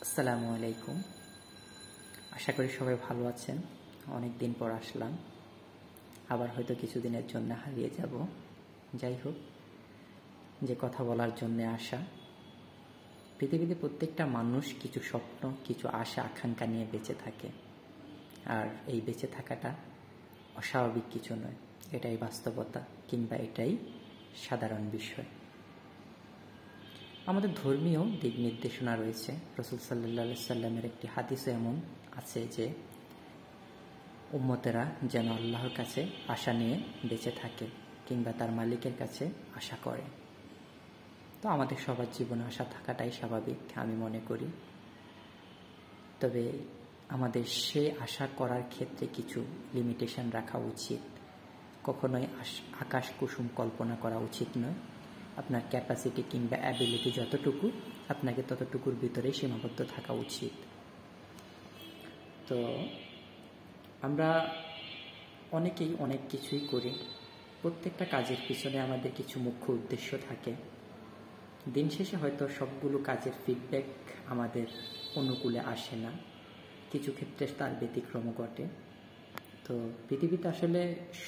আসসালামু আলাইকুম। আশা করি সবাই ভালো আছেন। অনেক দিন পর আসলাম, আবার হয়তো কিছুদিনের জন্য হারিয়ে যাব। যাই হোক, যে কথা বলার জন্যে আসা, পৃথিবীতে প্রত্যেকটা মানুষ কিছু স্বপ্ন, কিছু আশা আকাঙ্ক্ষা নিয়ে বেঁচে থাকে। আর এই বেঁচে থাকাটা অস্বাভাবিক কিছু নয়, এটাই বাস্তবতা, কিংবা এটাই সাধারণ বিষয়। আমাদের ধর্মীয় দিক নির্দেশনা রয়েছে। রাসূল সাল্লাল্লাহু আলাইহি সাল্লামের একটি হাদিসে এমন আছে যে উম্মতেরা যেন আল্লাহর কাছে আশা নিয়ে বেঁচে থাকে, কিংবা তার মালিকের কাছে আশা করে। তো আমাদের সবার জীবনে আশা থাকাটাই স্বাভাবিক আমি মনে করি। তবে আমাদের সেই আশা করার ক্ষেত্রে কিছু লিমিটেশন রাখা উচিত। কখনোই আকাশ কুসুম কল্পনা করা উচিত নয়। আপনার ক্যাপাসিটি কিংবা অ্যাবিলিটি যতটুকু, আপনাকে ততটুকুর ভিতরেই সীমাবদ্ধ থাকা উচিত। তো আমরা অনেকেই অনেক কিছুই করি। প্রত্যেকটা কাজের পিছনে আমাদের কিছু মুখ্য উদ্দেশ্য থাকে। দিন শেষে হয়তো সবগুলো কাজের ফিডব্যাক আমাদের অনুকূলে আসে না, কিছু ক্ষেত্রে তার ব্যতিক্রম ঘটে। তো পৃথিবীতে আসলে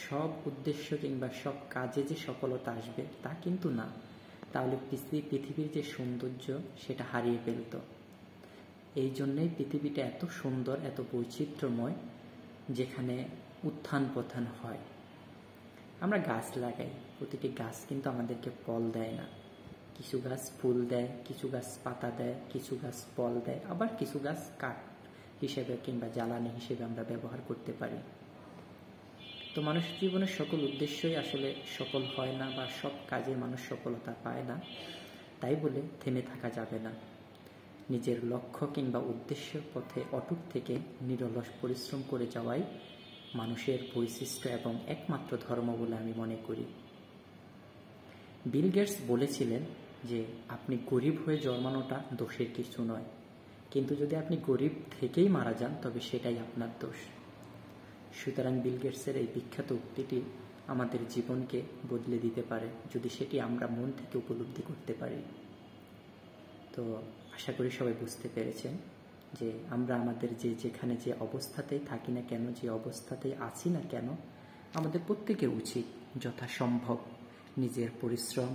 সব উদ্দেশ্য কিংবা সব কাজে যে সফলতা আসবে তা কিন্তু না, তাহলে পৃথিবীর যে সৌন্দর্য সেটা হারিয়ে ফেলত। এই জন্যেই পৃথিবীটা এত সুন্দর, এত বৈচিত্র্যময়, যেখানে উত্থান পতন হয়। আমরা গাছ লাগাই, প্রতিটি গাছ কিন্তু আমাদেরকে ফল দেয় না। কিছু গাছ ফুল দেয়, কিছু গাছ পাতা দেয়, কিছু গাছ ফল দেয়, আবার কিছু গাছ কাঠ হিসেবে কিংবা জ্বালানি হিসেবে আমরা ব্যবহার করতে পারি। তো মানুষের জীবনের সকল উদ্দেশ্যই আসলে সফল হয় না, বা সব কাজে মানুষ সফলতা পায় না। তাই বলে থেমে থাকা যাবে না। নিজের লক্ষ্য কিংবা উদ্দেশ্যের পথে অটুট থেকে নিরলস পরিশ্রম করে যাওয়াই মানুষের বৈশিষ্ট্য এবং একমাত্র ধর্ম বলে আমি মনে করি। বিল গেটস বলেছিলেন যে আপনি গরিব হয়ে জন্মানোটা দোষের কিছু নয়, কিন্তু যদি আপনি গরিব থেকেই মারা যান তবে সেটাই আপনার দোষ। সুতরাং বিল গেটসের এই বিখ্যাত উক্তিটি আমাদের জীবনকে বদলে দিতে পারে, যদি সেটি আমরা মন থেকে উপলব্ধি করতে পারি। তো আশা করি সবাই বুঝতে পেরেছেন যে আমরা আমাদের যেখানে যে অবস্থাতেই থাকি না কেন, যে অবস্থাতেই আছি না কেন, আমাদের প্রত্যেকের উচিত যথাসম্ভব নিজের পরিশ্রম,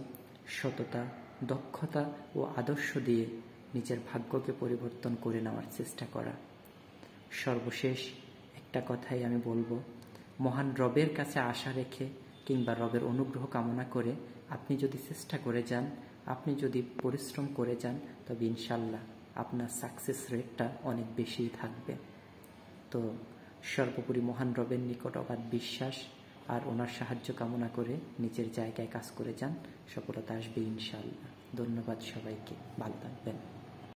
সততা, দক্ষতা ও আদর্শ দিয়ে নিজের ভাগ্যকে পরিবর্তন করে নেওয়ার চেষ্টা করা। সর্বশেষ একটা কথাই আমি বলবো, মহান রবের কাছে আশা রেখে কিংবা রবের অনুগ্রহ কামনা করে আপনি যদি চেষ্টা করে যান, আপনি যদি পরিশ্রম করে যান, তবে ইনশাল্লাহ আপনার সাকসেস রেটটা অনেক বেশিই থাকবে। তো সর্বোপরি মহান রবের নিকট অগাধ বিশ্বাস আর ওনার সাহায্য কামনা করে নিজের জায়গায় কাজ করে যান, সফলতা আসবে ইনশাল্লাহ। ধন্যবাদ সবাইকে, ভালো থাকবেন।